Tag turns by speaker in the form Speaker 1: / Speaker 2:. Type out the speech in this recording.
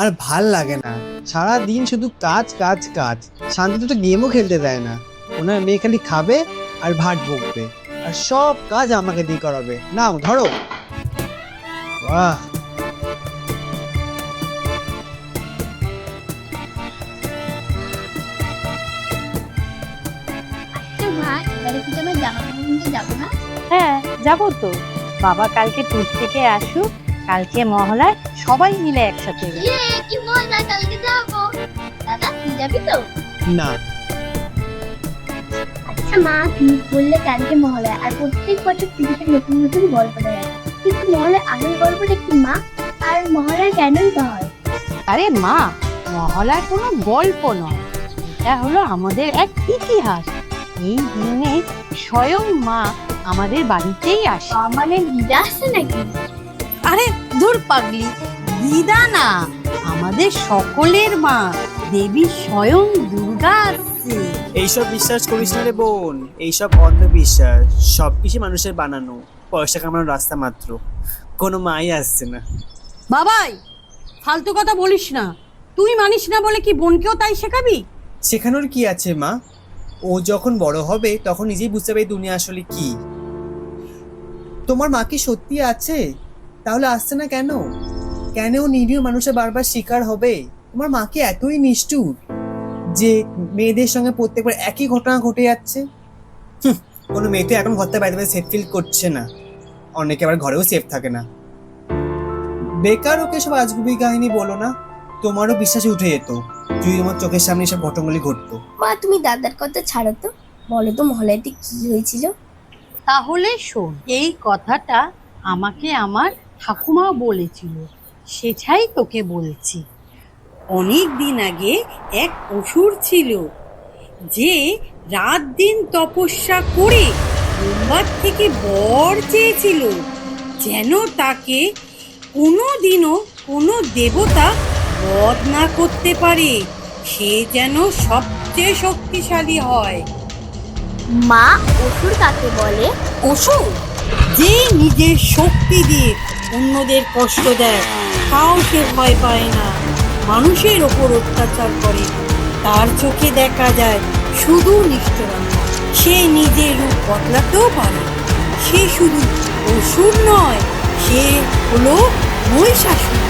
Speaker 1: আর ভাল লাগে না, সারা দিন শুধু কাজ কাজ কাজ, শান্তিতে তো গেমও খেলতে দেয় না। ওনার মেয়ে খালি খাবে আর ভাট বকবে, আর সব কাজ আমাকে দিয়ে করাবে। নাও ধরো। বাহ।
Speaker 2: আচ্ছা মা, এবারে কি তোমার জামা কাপড় কিনতে যাবো না?
Speaker 3: হ্যাঁ, যাবো তো। বাবা কালকে ট্যুর থেকে আসুক, কালকে মহলায় সবাই মিলে একসাথে যাবো।
Speaker 2: কি মজা, কালকে যাবো। দাদা তুই যাবি তো?
Speaker 1: না।
Speaker 2: আচ্ছা মা, তুমি বললে কালকে মহলায়, আর প্রত্যেক বছর টিভিতে নতুন নতুন গল্প দেয়, কিন্তু মহলায় আসল গল্পটা কি মা? আর মহলায় কেনই বা হয়?
Speaker 3: আরে মা, মহলার কোনো গল্প নয়, এটা হলো আমাদের এক ইতিহাস। এই দিনে স্বয়ং মা আমাদের বাড়িতেই আসে।
Speaker 2: মানে দিদা আসছে নাকি?
Speaker 3: আরে দূর পাগলি, দিদা না, আমাদের সকলের মা দেবী স্বয়ং দুর্গা আসছে।
Speaker 1: এইসব বিশ্বাস করিস না রে বোন, এইসব অন্ধবিশ্বাস, সবকিছু মানুষের বানানো, পয়সা কামানোর রাস্তা মাত্র। কোনো মাই আসছে না।
Speaker 3: বাবাই, ফালতু কথা বলিস না। তুই মানিস না বলে কি বোনকেও তাই শেখাবি?
Speaker 1: শেখানোর কি আছে মা? ও যখন বড় হবে তখন নিজেই বুঝতে পারবে দুনিয়া আসলে কি। তোমার মা কি সত্যি আছে? তাহলে আসছে না কেন? কেন ও নিরীহ মানুষের বারবার শিকার হবে? তোমার মা কি এতই নিষ্ঠুর যে মেয়েদের সঙ্গে প্রত্যেকবার একই ঘটনা ঘটে যাচ্ছে? কোনো মেয়ে তো এখন ঘর থেকে বাইরে সেফ ফিল করছে না, অনেকে আবার ঘরেও সেফ থাকে না। বেকার ওকে সব আজগুবি কাহিনী বলো না, তোমারও বিশ্বাসে উঠে যেত যদি তোমার চোখের সামনে এসব ঘটনাগুলি ঘটতো।
Speaker 2: মা তুমি দাদার কথা ছাড়ো তো, বলো তো মহলাতে কি হয়েছিল?
Speaker 3: তাহলে শোন, এই কথাটা আমাকে আমার ঠাকুমা বলেছিল, সেটাই তোকে বলছি। অনেক দিন আগে এক অসুর ছিল, যে রাত দিন তপস্যা করে ব্রহ্মার থেকে বর চেয়েছিল, যেন তাকে কোনোদিনও কোনো দেবতা বধ না করতে পারে, সে যেন সবচেয়ে শক্তিশালী হয়।
Speaker 2: মা, অসুর কাকে বলে?
Speaker 3: অসুর যে নিজের শক্তি দিয়ে অন্যদের কষ্ট দেয়, কাউকে ভয় পায় না, মানুষের ওপর অত্যাচার করে, তার চোখে দেখা যায় শুধু নিষ্ঠুরতা। সে নিজের রূপ বদলাতেও পারে। সে শুধু অসুর নয়, সে হলো মহিষাসুর।